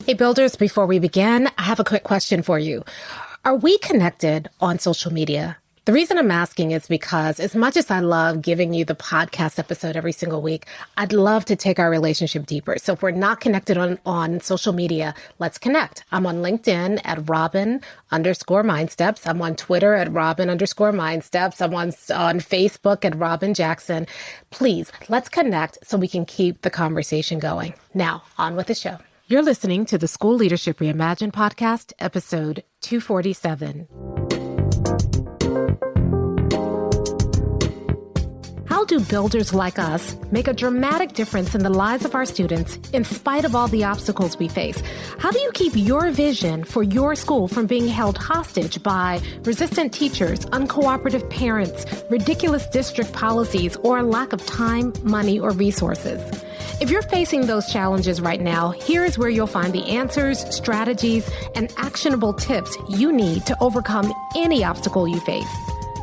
Hey, builders, before we begin, I have a quick question for you. Are we connected on social media? The reason I'm asking is because as much as I love giving you the podcast episode every single week, I'd love to take our relationship deeper. So if we're not connected on social media, let's connect. I'm on LinkedIn at Robyn_MindSteps. I'm on Twitter at Robyn_MindSteps. I'm on Facebook at Robyn Jackson. Please, let's connect so we can keep the conversation going. Now, on with the show. You're listening to the School Leadership Reimagined podcast, episode 247. How do builders like us make a dramatic difference in the lives of our students in spite of all the obstacles we face? How do you keep your vision for your school from being held hostage by resistant teachers, uncooperative parents, ridiculous district policies, or a lack of time, money, or resources? If you're facing those challenges right now, here's where you'll find the answers, strategies, and actionable tips you need to overcome any obstacle you face.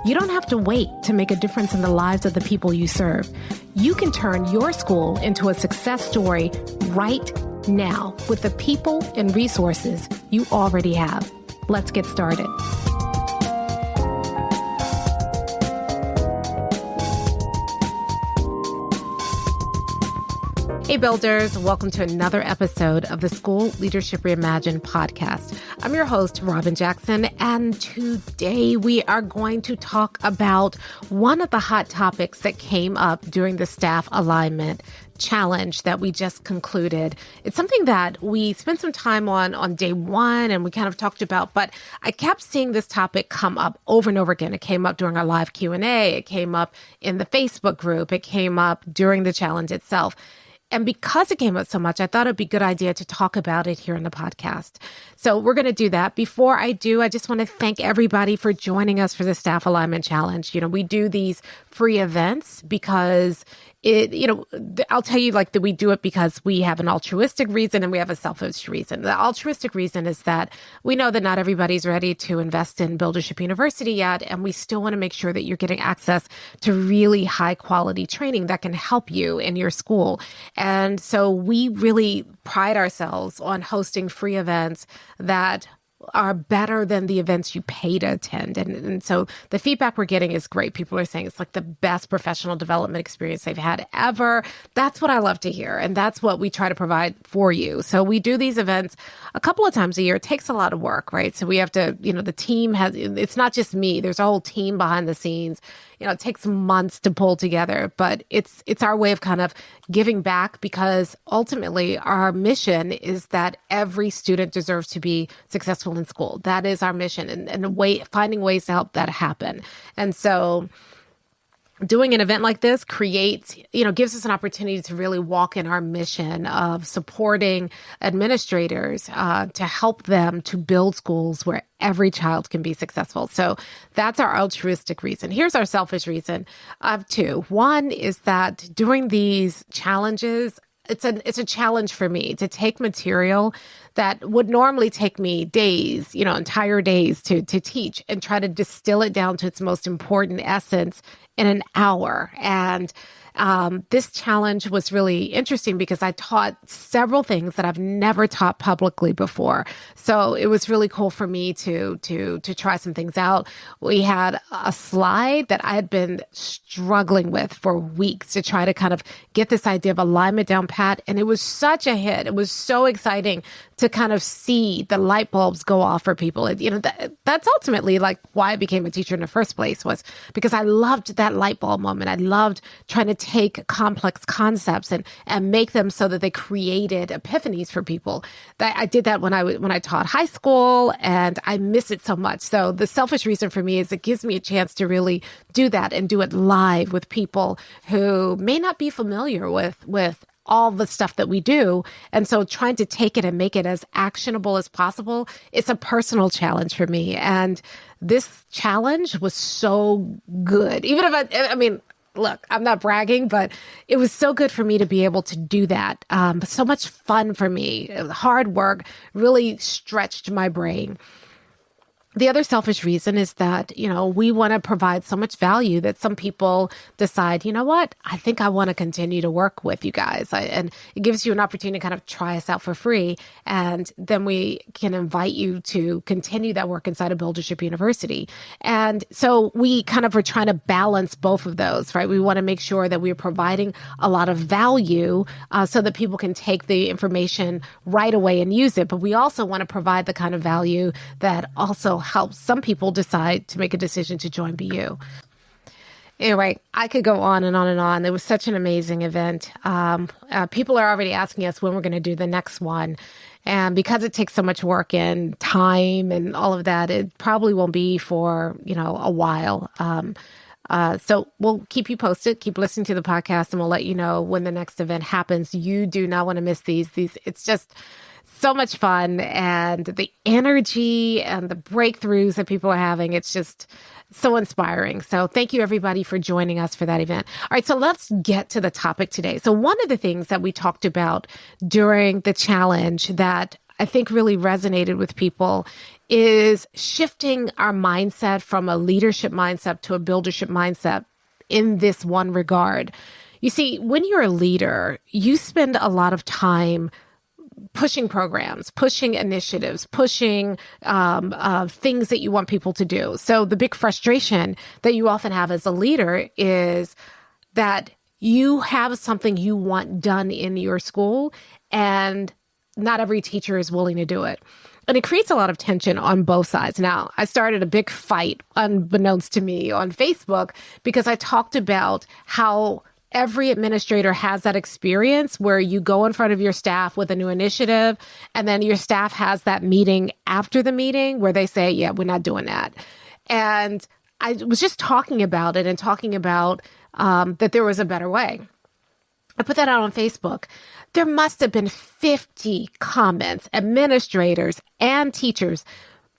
You don't have to wait to make a difference in the lives of the people you serve. You can turn your school into a success story right now with the people and resources you already have. Let's get started. Hey builders, welcome to another episode of the School Leadership Reimagined podcast. I'm your host, Robyn Jackson, and today we are going to talk about one of the hot topics that came up during the staff alignment challenge that we just concluded. It's something that we spent some time on day one and we kind of talked about, but I kept seeing this topic come up over and over again. It came up during our live Q&A. It came up in the Facebook group. It came up during the challenge itself. And because it came up so much, I thought it'd be a good idea to talk about it here in the podcast. So we're going to do that. Before I do, I just want to thank everybody for joining us for the Staff Alignment Challenge. You know, we do these free events because I'll tell you that we do it because we have an altruistic reason and we have a selfish reason. The altruistic reason is that we know that not everybody's ready to invest in Buildership University yet, and we still want to make sure that you're getting access to really high quality training that can help you in your school. And so we really pride ourselves on hosting free events that are better than the events you pay to attend. And so the feedback we're getting is great. People are saying it's like the best professional development experience they've had ever. That's what I love to hear. And that's what we try to provide for you. So we do these events a couple of times a year. It takes a lot of work, right? So we have to, the team it's not just me. There's a whole team behind the scenes. It takes months to pull together, but it's our way of kind of giving back because ultimately our mission is that every student deserves to be successful in school. That is our mission and finding ways to help that happen. And so doing an event like this gives us an opportunity to really walk in our mission of supporting administrators to help them to build schools where every child can be successful. So that's our altruistic reason. Here's our selfish reason. I have two. One is that during these challenges, it's a challenge for me to take material that would normally take me days, entire days to teach and try to distill it down to its most important essence in an hour. And this challenge was really interesting because I taught several things that I've never taught publicly before. So it was really cool for me to try some things out. We had a slide that I had been struggling with for weeks to try to kind of get this idea of alignment down pat. And it was such a hit. It was so exciting to kind of see the light bulbs go off for people. That's ultimately why I became a teacher in the first place, was because I loved that light bulb moment. I loved trying to take complex concepts and make them so that they created epiphanies for people. I did that when I taught high school, and I miss it so much. So the selfish reason for me is it gives me a chance to really do that and do it live with people who may not be familiar with all the stuff that we do. And so trying to take it and make it as actionable as possible, it's a personal challenge for me. And this challenge was so good. Even if look, I'm not bragging, but it was so good for me to be able to do that. So much fun for me. Hard work really stretched my brain. The other selfish reason is that, we want to provide so much value that some people decide, you know what, I think I want to continue to work with you guys. And it gives you an opportunity to kind of try us out for free. And then we can invite you to continue that work inside of Buildership University. And so we kind of are trying to balance both of those, right? We want to make sure that we're providing a lot of value so that people can take the information right away and use it. But we also want to provide the kind of value that also helps some people decide to make a decision to join BU. Anyway, I could go on and on and on. It was such an amazing event. People are already asking us when we're going to do the next one. And because it takes so much work and time and all of that, it probably won't be for, a while. So we'll keep you posted, keep listening to the podcast, and we'll let you know when the next event happens. You do not want to miss these. It's just so much fun, and the energy and the breakthroughs that people are having, it's just so inspiring. So thank you, everybody, for joining us for that event. All right, so let's get to the topic today. So one of the things that we talked about during the challenge that I think really resonated with people is shifting our mindset from a leadership mindset to a buildership mindset in this one regard. You see, when you're a leader, you spend a lot of time pushing programs, pushing initiatives, pushing things that you want people to do. So the big frustration that you often have as a leader is that you have something you want done in your school, and not every teacher is willing to do it. And it creates a lot of tension on both sides. Now, I started a big fight, unbeknownst to me, on Facebook because I talked about how every administrator has that experience where you go in front of your staff with a new initiative, and then your staff has that meeting after the meeting where they say, yeah, we're not doing that. And I was just talking about it and talking about that there was a better way. I put that out on Facebook. There must have been 50 comments, administrators and teachers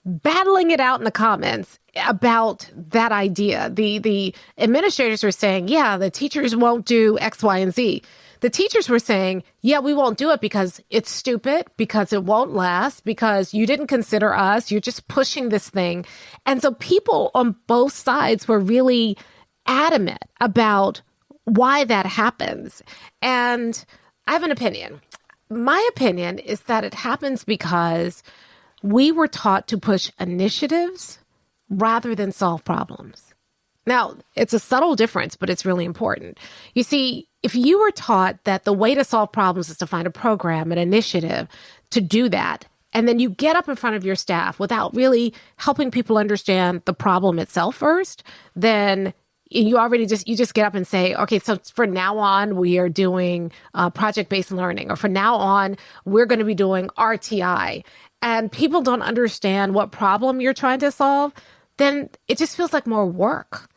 battling it out in the comments about that idea. The administrators were saying, yeah, the teachers won't do X, Y, and Z. The teachers were saying, yeah, we won't do it because it's stupid, because it won't last, because you didn't consider us. You're just pushing this thing. And so people on both sides were really adamant about why that happens. And I have an opinion. My opinion is that it happens because we were taught to push initiatives rather than solve problems. Now, it's a subtle difference, but it's really important. You see, if you were taught that the way to solve problems is to find a program, an initiative to do that, and then you get up in front of your staff without really helping people understand the problem itself first, then you just get up and say, okay, so for now on, we are doing project-based learning, or for now on, we're going to be doing RTI. And people don't understand what problem you're trying to solve, then it just feels like more work.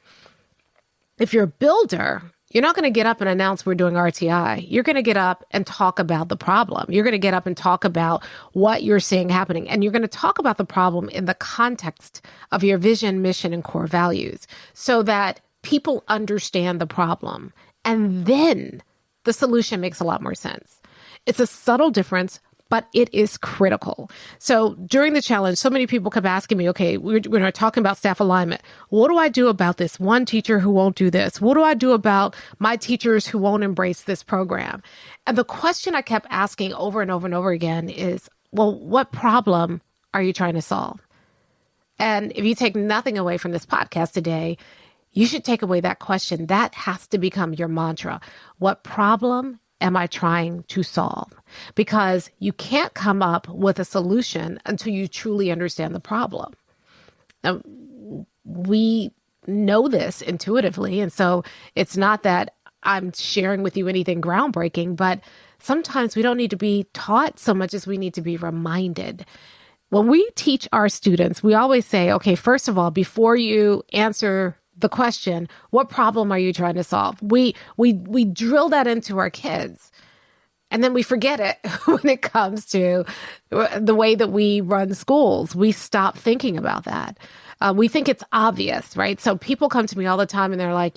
If you're a builder, you're not going to get up and announce we're doing RTI. You're going to get up and talk about the problem. You're going to get up and talk about what you're seeing happening. And you're going to talk about the problem in the context of your vision, mission, and core values so that people understand the problem. And then the solution makes a lot more sense. It's a subtle difference, but it is critical. So during the challenge, so many people kept asking me, okay, we're talking about staff alignment. What do I do about this one teacher who won't do this? What do I do about my teachers who won't embrace this program? And the question I kept asking over and over and over again is, well, what problem are you trying to solve? And if you take nothing away from this podcast today, you should take away that question. That has to become your mantra. What problem am I trying to solve? Because you can't come up with a solution until you truly understand the problem. Now, we know this intuitively, and so it's not that I'm sharing with you anything groundbreaking, but sometimes we don't need to be taught so much as we need to be reminded. When we teach our students, we always say, okay, first of all, before you answer the question, what problem are you trying to solve? We drill that into our kids, and then we forget it when it comes to the way that we run schools. We stop thinking about that. We think it's obvious, right? So people come to me all the time and they're like,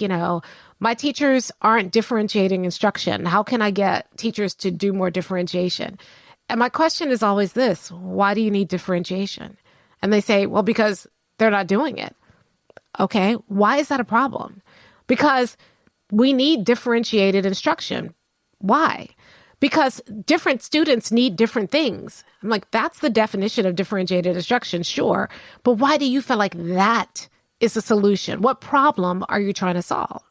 my teachers aren't differentiating instruction. How can I get teachers to do more differentiation? And my question is always this: why do you need differentiation? And they say, well, because they're not doing it. Okay, why is that a problem? Because we need differentiated instruction. Why? Because different students need different things. I'm like, that's the definition of differentiated instruction, sure. But why do you feel like that is a solution? What problem are you trying to solve?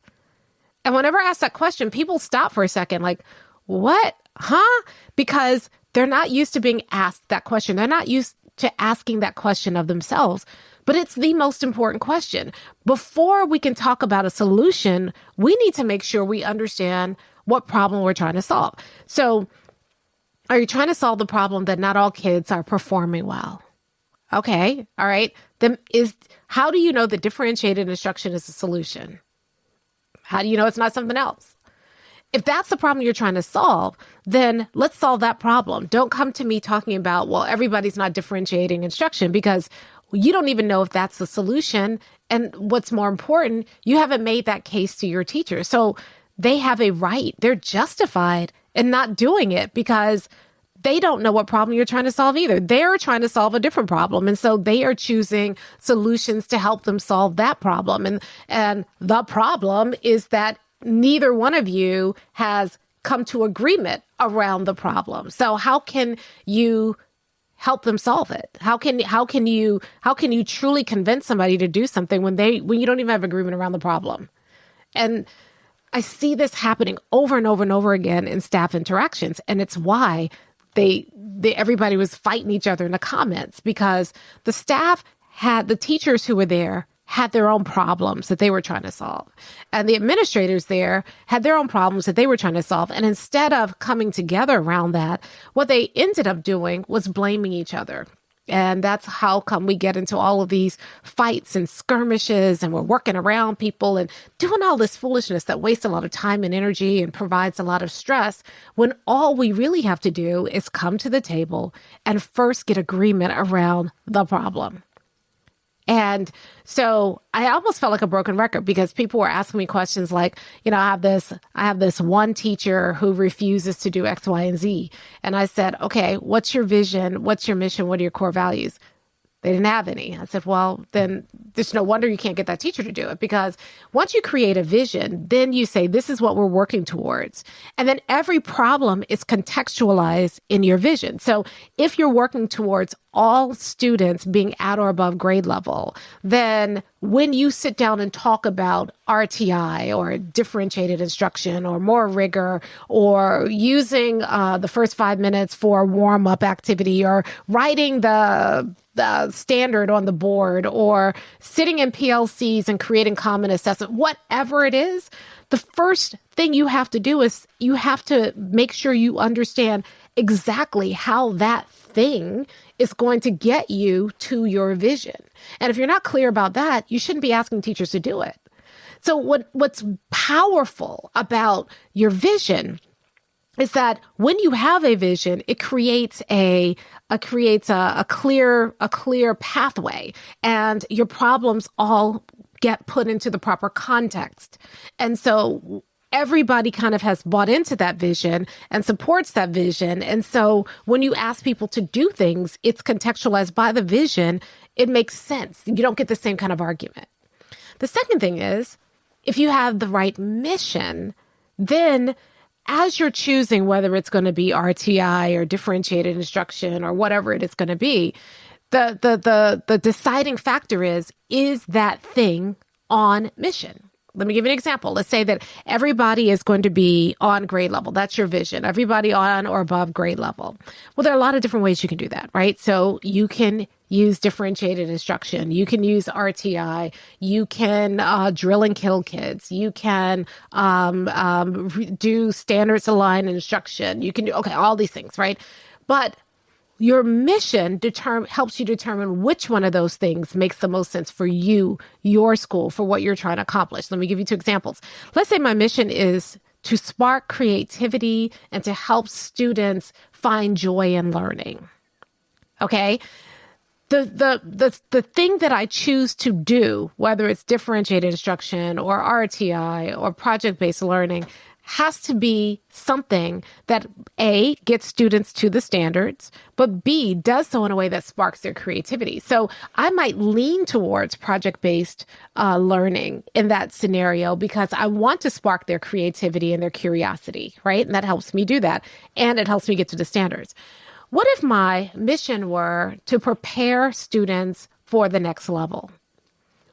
And whenever I ask that question, people stop for a second, like, what? Huh? Because they're not used to being asked that question. They're not used to asking that question of themselves. But it's the most important question. Before we can talk about a solution, we need to make sure we understand what problem we're trying to solve. So are you trying to solve the problem that not all kids are performing well? Okay, all right. Then how do you know that differentiated instruction is a solution? How do you know it's not something else? If that's the problem you're trying to solve, then let's solve that problem. Don't come to me talking about, well, everybody's not differentiating instruction, because you don't even know if that's the solution. And what's more important, you haven't made that case to your teacher. So they have a right. They're justified in not doing it because they don't know what problem you're trying to solve either. They're trying to solve a different problem. And so they are choosing solutions to help them solve that problem. And the problem is that neither one of you has come to agreement around the problem. So how can you help them solve it? How can you truly convince somebody to do something when you don't even have agreement around the problem? And I see this happening over and over and over again in staff interactions, and it's why everybody was fighting each other in the comments, because the teachers who were there had their own problems that they were trying to solve. And the administrators there had their own problems that they were trying to solve. And instead of coming together around that, what they ended up doing was blaming each other. And that's how come we get into all of these fights and skirmishes, and we're working around people and doing all this foolishness that wastes a lot of time and energy and provides a lot of stress, when all we really have to do is come to the table and first get agreement around the problem. And so I almost felt like a broken record, because people were asking me questions like, I have this one teacher who refuses to do X, Y, and Z. And I said, okay, what's your vision? What's your mission? What are your core values? They didn't have any. I said, well, then there's no wonder you can't get that teacher to do it, because once you create a vision, then you say, this is what we're working towards. And then every problem is contextualized in your vision. So if you're working towards all students being at or above grade level, then when you sit down and talk about RTI or differentiated instruction or more rigor, or using the first 5 minutes for a warm-up activity, or writing the standard on the board, or sitting in PLCs and creating common assessment, whatever it is, the first thing you have to do is you have to make sure you understand exactly how that thing is going to get you to your vision. And if you're not clear about that, you shouldn't be asking teachers to do it. So what's powerful about your vision is that when you have a vision, it creates a clear pathway, and your problems all get put into the proper context. And so everybody kind of has bought into that vision and supports that vision. And so when you ask people to do things, it's contextualized by the vision. It makes sense. You don't get the same kind of argument. The second thing is, if you have the right mission, then as you're choosing whether it's going to be RTI or differentiated instruction or whatever it is going to be, the deciding factor is that thing on mission? Let me give you an example. Let's say that everybody is going to be on grade level. That's your vision. Everybody on or above grade level. Well, there are a lot of different ways you can do that, right? So you can use differentiated instruction. You can use RTI. You can drill and kill kids. You can do standards aligned instruction. You can do, all these things, right? But your mission helps you determine which one of those things makes the most sense for you, your school, for what you're trying to accomplish. Let me give you two examples. Let's say my mission is to spark creativity and to help students find joy in learning. Okay? The thing that I choose to do, whether it's differentiated instruction or RTI or project-based learning, has to be something that A, gets students to the standards, but B, does so in a way that sparks their creativity. So I might lean towards project-based learning in that scenario because I want to spark their creativity and their curiosity, right? And that helps me do that. And it helps me get to the standards. What if my mission were to prepare students for the next level?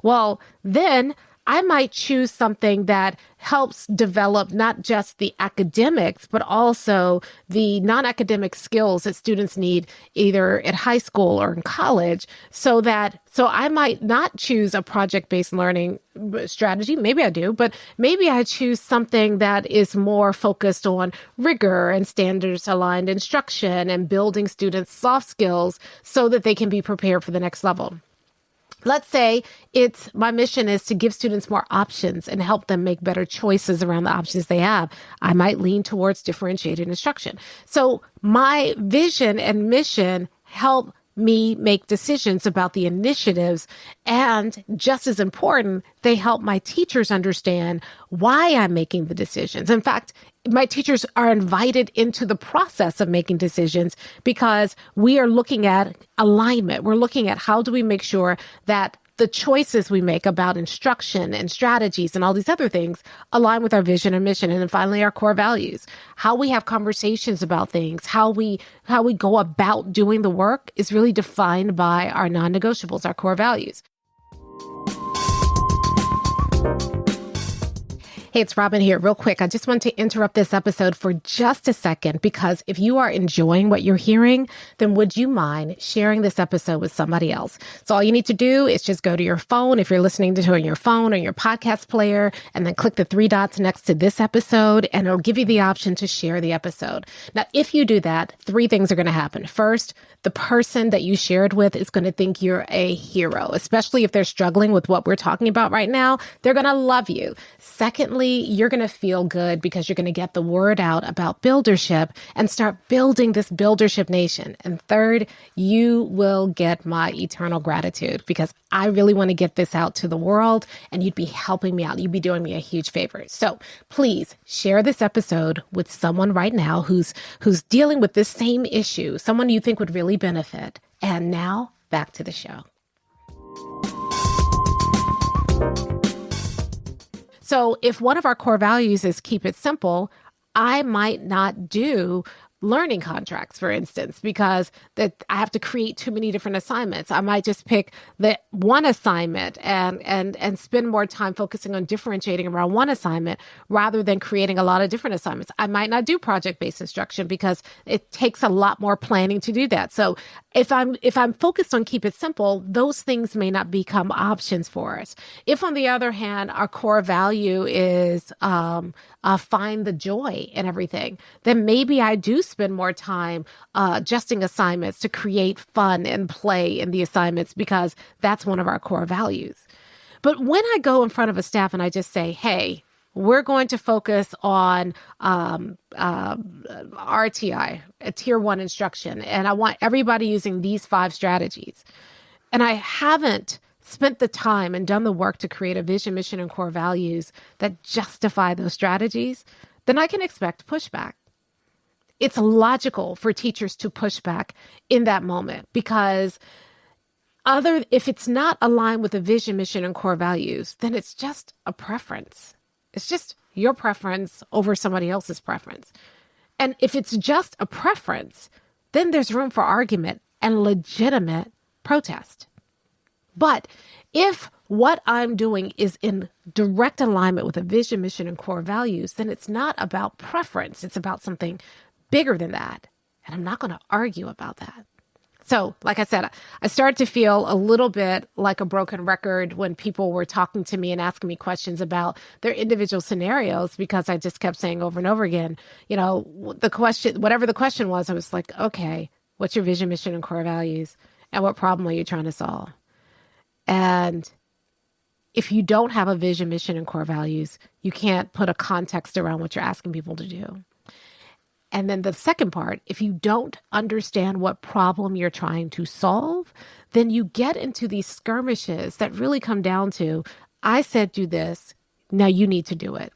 Well, then I might choose something that helps develop not just the academics, but also the non-academic skills that students need either at high school or in college. So I might not choose a project-based learning strategy. Maybe I do, but maybe I choose something that is more focused on rigor and standards-aligned instruction and building students' soft skills so that they can be prepared for the next level. Let's say my mission is to give students more options and help them make better choices around the options they have. I might lean towards differentiated instruction. So my vision and mission help me make decisions about the initiatives. And just as important, they help my teachers understand why I'm making the decisions. In fact, my teachers are invited into the process of making decisions because we are looking at alignment. We're looking at how do we make sure that the choices we make about instruction and strategies and all these other things align with our vision and mission. And then finally, our core values, how we have conversations about things, how we go about doing the work is really defined by our non-negotiables, our core values. Hey, it's Robyn here. Real quick, I just want to interrupt this episode for just a second because if you are enjoying what you're hearing, then would you mind sharing this episode with somebody else? So all you need to do is just go to your phone, if you're listening to it on your phone or your podcast player, and then click the three dots next to this episode, and it'll give you the option to share the episode. Now, if you do that, three things are going to happen. First, the person that you shared with is going to think you're a hero, especially if they're struggling with what we're talking about right now. They're going to love you. Secondly, you're going to feel good because you're going to get the word out about buildership and start building this buildership nation. And third, you will get my eternal gratitude because I really want to get this out to the world and you'd be helping me out. You'd be doing me a huge favor. So please share this episode with someone right now who's dealing with this same issue, someone you think would really benefit. And now back to the show. So if one of our core values is keep it simple, I might not do learning contracts, for instance, because that I have to create too many different assignments. I might just pick the one assignment and spend more time focusing on differentiating around one assignment rather than creating a lot of different assignments. I might not do project-based instruction because it takes a lot more planning to do that. So if I'm focused on keep it simple, those things may not become options for us. If, on the other hand, our core value is find the joy in everything, then maybe I do spend more time adjusting assignments to create fun and play in the assignments because that's one of our core values. But when I go in front of a staff and I just say, hey, we're going to focus on RTI, a tier 1 instruction, and I want everybody using these 5 strategies. And I haven't spent the time and done the work to create a vision, mission, and core values that justify those strategies, then I can expect pushback. It's logical for teachers to push back in that moment because if it's not aligned with the vision, mission, and core values, then it's just a preference. It's just your preference over somebody else's preference. And if it's just a preference, then there's room for argument and legitimate protest. But if what I'm doing is in direct alignment with a vision, mission, and core values, then it's not about preference. It's about something bigger than that. And I'm not going to argue about that. So, like I said, I started to feel a little bit like a broken record when people were talking to me and asking me questions about their individual scenarios because I just kept saying over and over again, the question, whatever the question was, I was like, okay, what's your vision, mission, and core values? And what problem are you trying to solve? And if you don't have a vision, mission, and core values, you can't put a context around what you're asking people to do. And then the second part, if you don't understand what problem you're trying to solve, then you get into these skirmishes that really come down to, I said do this, now you need to do it.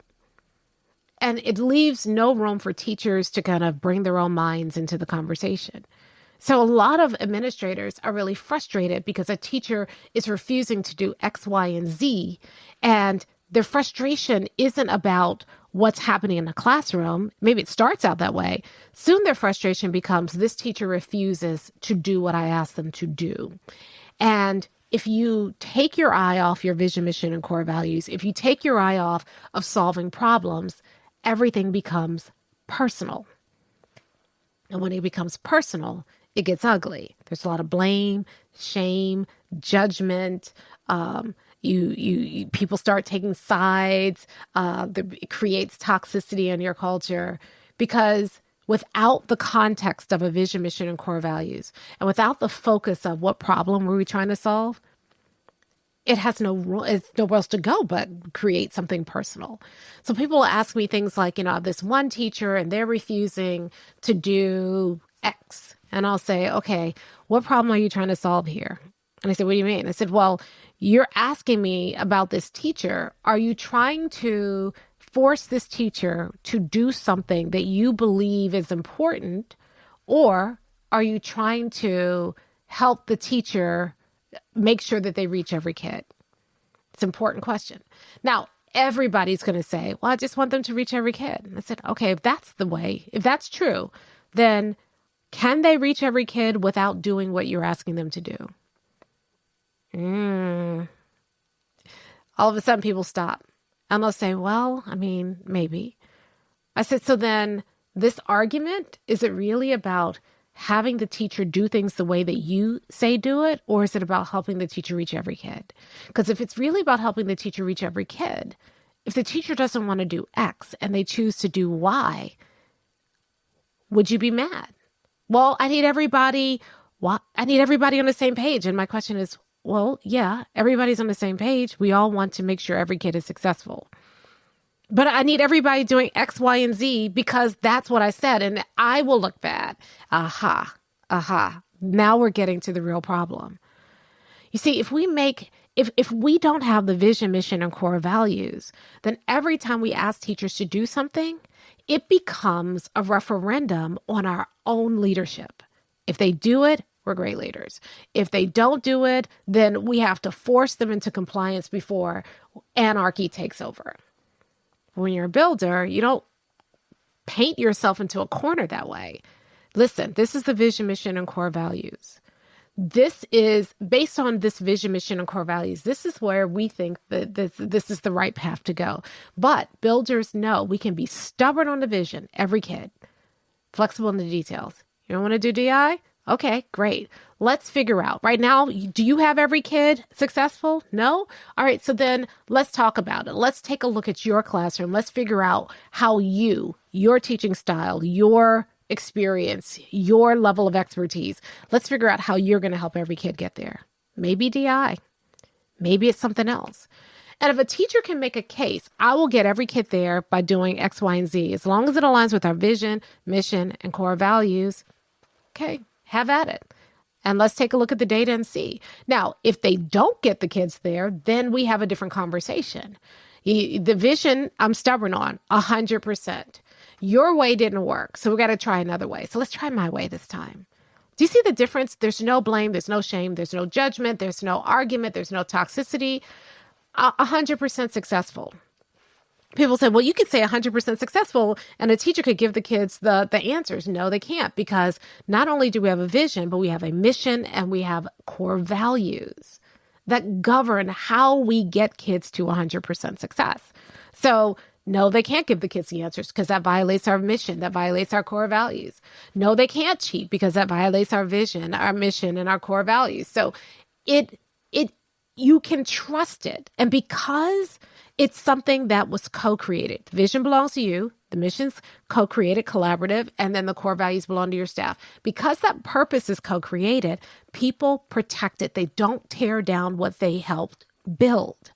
And it leaves no room for teachers to kind of bring their own minds into the conversation. So a lot of administrators are really frustrated because a teacher is refusing to do X, Y, and Z. And their frustration isn't about what's happening in the classroom. Maybe it starts out that way. Soon their frustration becomes this teacher refuses to do what I asked them to do. And if you take your eye off your vision, mission, and core values, if you take your eye off of solving problems, everything becomes personal. And when it becomes personal, it gets ugly. There's a lot of blame, shame, judgment. People start taking sides. It creates toxicity in your culture because without the context of a vision, mission, and core values, and without the focus of what problem were we trying to solve, it's nowhere else to go but create something personal. So people ask me things like, this one teacher and they're refusing to do X. And I'll say, okay, what problem are you trying to solve here? And I said, what do you mean? I said, well, you're asking me about this teacher. Are you trying to force this teacher to do something that you believe is important? Or are you trying to help the teacher make sure that they reach every kid? It's an important question. Now, everybody's going to say, well, I just want them to reach every kid. And I said, okay, if that's the way, if that's true, then can they reach every kid without doing what you're asking them to do? All of a sudden, people stop. And they'll say, well, maybe. I said, so then this argument, is it really about having the teacher do things the way that you say do it? Or is it about helping the teacher reach every kid? Because if it's really about helping the teacher reach every kid, if the teacher doesn't want to do X and they choose to do Y, would you be mad? Well, I need everybody on the same page. And my question is, well, yeah, everybody's on the same page. We all want to make sure every kid is successful. But I need everybody doing X, Y, and Z because that's what I said. And I will look bad. Aha. Now we're getting to the real problem. You see, if we don't have the vision, mission, and core values, then every time we ask teachers to do something, it becomes a referendum on our own leadership. If they do it, we're great leaders. If they don't do it, then we have to force them into compliance before anarchy takes over. When you're a builder, you don't paint yourself into a corner that way. Listen, this is the vision, mission, and core values. This is based on this vision, mission, and core values. This is where we think that this is the right path to go. But builders know we can be stubborn on the vision, every kid, flexible in the details. You don't want to do DI? Okay, great. Let's figure out. Right now, do you have every kid successful? No? All right, so then let's talk about it. Let's take a look at your classroom. Let's figure out how your teaching style, your experience, your level of expertise, let's figure out how you're going to help every kid get there. Maybe DI. Maybe it's something else. And if a teacher can make a case, I will get every kid there by doing X, Y, and Z. As long as it aligns with our vision, mission, and core values, okay, have at it. And let's take a look at the data and see. Now, if they don't get the kids there, then we have a different conversation. The vision, I'm stubborn on 100%. Your way didn't work, so we got to try another way. So let's try my way this time. Do you see the difference? There's no blame, there's no shame, there's no judgment, there's no argument, there's no toxicity. 100% successful. People say, well, you could say 100% successful and a teacher could give the kids the answers. No, they can't, because not only do we have a vision, but we have a mission and we have core values that govern how we get kids to 100% success. So no, they can't give the kids the answers because that violates our mission, that violates our core values. No, they can't cheat because that violates our vision, our mission, and our core values. So you can trust it. And because it's something that was co-created, the vision belongs to you, the mission's co-created, collaborative, and then the core values belong to your staff. Because that purpose is co-created, people protect it. They don't tear down what they helped build.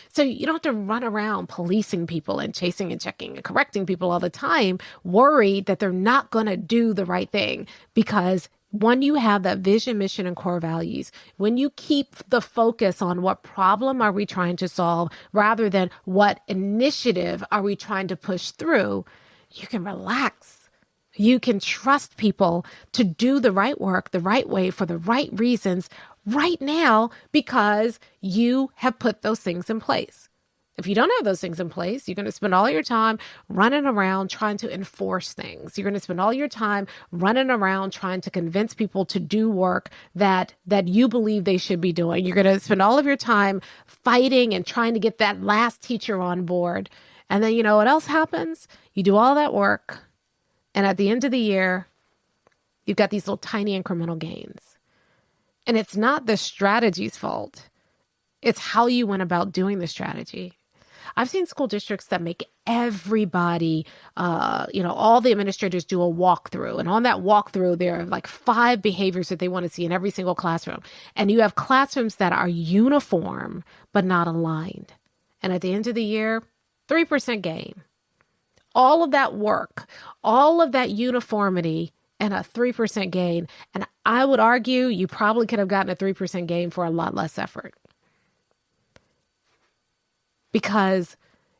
So you don't have to run around policing people and chasing and checking and correcting people all the time, worried that they're not going to do the right thing because when you have that vision, mission, and core values, when you keep the focus on what problem are we trying to solve rather than what initiative are we trying to push through, you can relax. You can trust people to do the right work the right way for the right reasons right now because you have put those things in place. If you don't have those things in place, you're going to spend all your time running around trying to enforce things. You're going to spend all your time running around trying to convince people to do work that you believe they should be doing. You're going to spend all of your time fighting and trying to get that last teacher on board. And then you know what else happens? You do all that work. And at the end of the year, you've got these little tiny incremental gains. And it's not the strategy's fault. It's how you went about doing the strategy. I've seen school districts that make everybody, all the administrators do a walkthrough. And on that walkthrough, there are like 5 behaviors that they want to see in every single classroom. And you have classrooms that are uniform, but not aligned. And at the end of the year, 3% gain. All of that work, all of that uniformity, and a 3% gain. And I would argue you probably could have gotten a 3% gain for a lot less effort. Because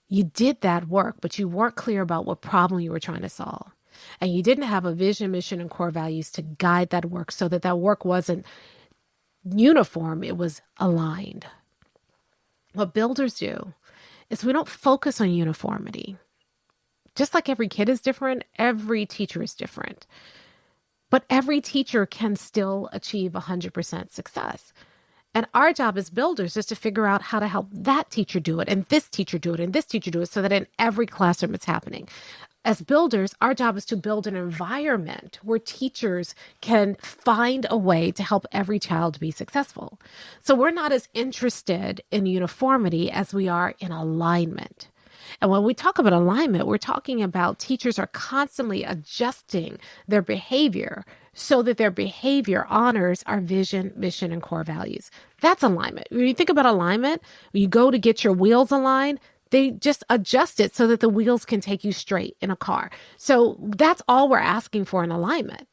you did that work, but you weren't clear about what problem you were trying to solve. And you didn't have a vision, mission, and core values to guide that work so that that work wasn't uniform, it was aligned. What builders do is we don't focus on uniformity. Just like every kid is different, every teacher is different. But every teacher can still achieve 100% success. And our job as builders is to figure out how to help that teacher do it, and this teacher do it, and this teacher do it, so that in every classroom it's happening. As builders, our job is to build an environment where teachers can find a way to help every child be successful. So we're not as interested in uniformity as we are in alignment. And when we talk about alignment, we're talking about teachers are constantly adjusting their behavior so that their behavior honors our vision, mission, and core values. That's alignment. When you think about alignment, when you go to get your wheels aligned, they just adjust it so that the wheels can take you straight in a car. So that's all we're asking for in alignment.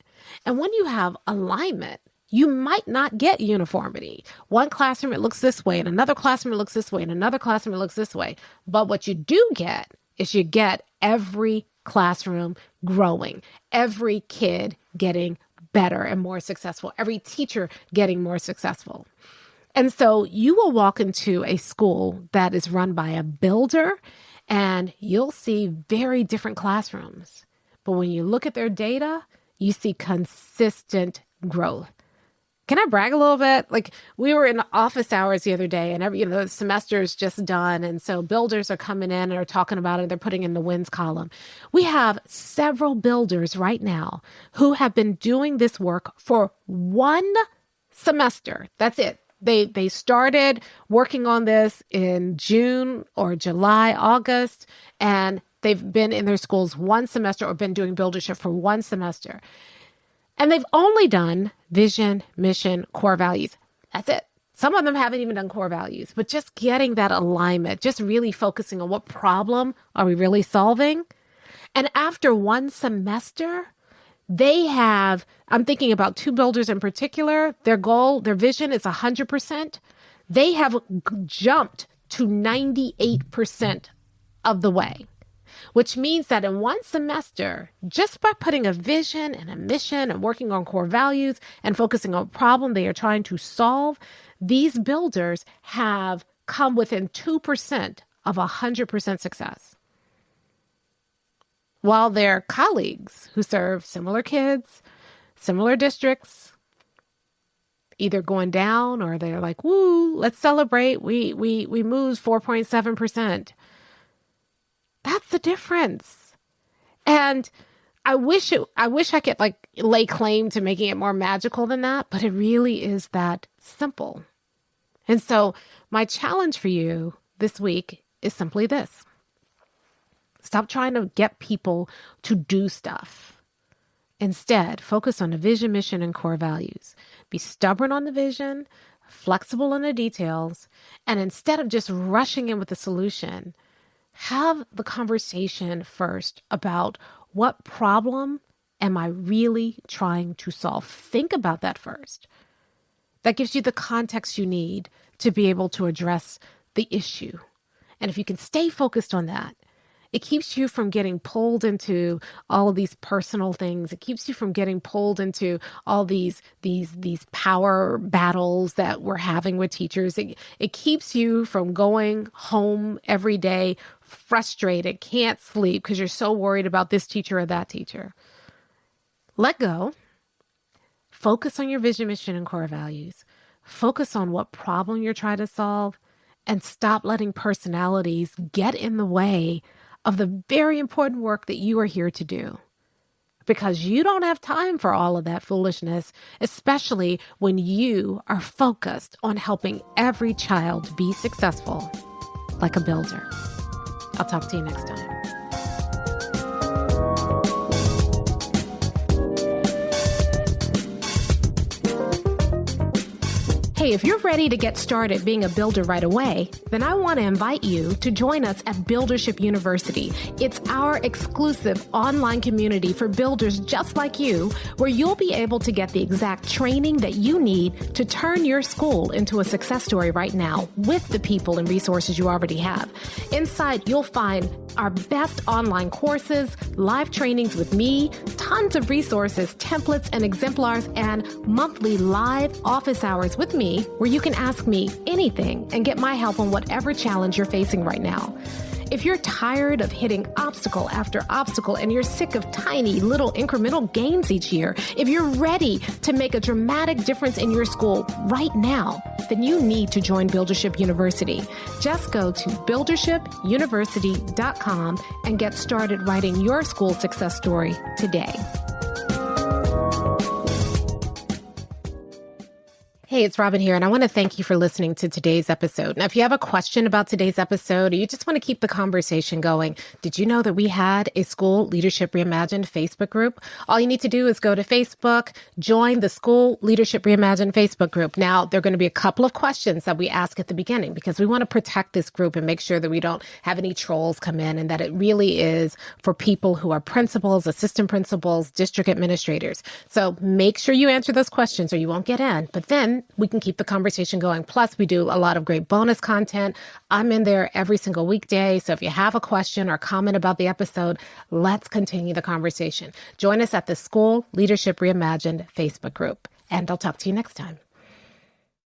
And when you have alignment, you might not get uniformity. One classroom, it looks this way. In another classroom, it looks this way. In another classroom, it looks this way. But what you do get is you get every classroom growing, every kid getting better and more successful, every teacher getting more successful. And so you will walk into a school that is run by a builder and you'll see very different classrooms. But when you look at their data, you see consistent growth. Can I brag a little bit? Like we were in office hours the other day and the semester is just done. And so builders are coming in and are talking about it. They're putting in the wins column. We have several builders right now who have been doing this work for one semester. That's it. They started working on this in June or July, August, and they've been in their schools one semester or been doing buildership for one semester. And they've only done vision, mission, core values. That's it. Some of them haven't even done core values, but just getting that alignment, just really focusing on what problem are we really solving. And after one semester, they have, I'm thinking about 2 builders in particular, their goal, their vision is 100%. They have jumped to 98% of the way. Which means that in one semester, just by putting a vision and a mission and working on core values and focusing on a problem they are trying to solve, these builders have come within 2% of 100% success. While their colleagues who serve similar kids, similar districts, either going down or they're like, woo, let's celebrate. We moved 4.7%. That's the difference. And I wish I could lay claim to making it more magical than that, but it really is that simple. And so my challenge for you this week is simply this. Stop trying to get people to do stuff. Instead, focus on the vision, mission, and core values. Be stubborn on the vision, flexible on the details, and instead of just rushing in with the solution, have the conversation first about what problem am I really trying to solve? Think about that first. That gives you the context you need to be able to address the issue. And if you can stay focused on that, it keeps you from getting pulled into all of these personal things. It keeps you from getting pulled into all these power battles that we're having with teachers. It keeps you from going home every day frustrated, can't sleep because you're so worried about this teacher or that teacher. Let go. Focus on your vision, mission, and core values. Focus on what problem you're trying to solve, and stop letting personalities get in the way of the very important work that you are here to do. Because you don't have time for all of that foolishness, especially when you are focused on helping every child be successful like a builder. I'll talk to you next time. Hey, if you're ready to get started being a builder right away, then I want to invite you to join us at Buildership University. It's our exclusive online community for builders just like you, where you'll be able to get the exact training that you need to turn your school into a success story right now with the people and resources you already have. Inside, you'll find our best online courses, live trainings with me, tons of resources, templates, and exemplars, and monthly live office hours with me, where you can ask me anything and get my help on whatever challenge you're facing right now. If you're tired of hitting obstacle after obstacle and you're sick of tiny little incremental gains each year, if you're ready to make a dramatic difference in your school right now, then you need to join Buildership University. Just go to buildershipuniversity.com and get started writing your school success story today. Hey, it's Robyn here, and I want to thank you for listening to today's episode. Now, if you have a question about today's episode, or you just want to keep the conversation going, did you know that we had a School Leadership Reimagined Facebook group? All you need to do is go to Facebook, join the School Leadership Reimagined Facebook group. Now, there are going to be a couple of questions that we ask at the beginning because we want to protect this group and make sure that we don't have any trolls come in, and that it really is for people who are principals, assistant principals, district administrators. So make sure you answer those questions or you won't get in. But then we can keep the conversation going. Plus, we do a lot of great bonus content. I'm in there every single weekday. So if you have a question or comment about the episode, let's continue the conversation. Join us at the School Leadership Reimagined Facebook group. And I'll talk to you next time.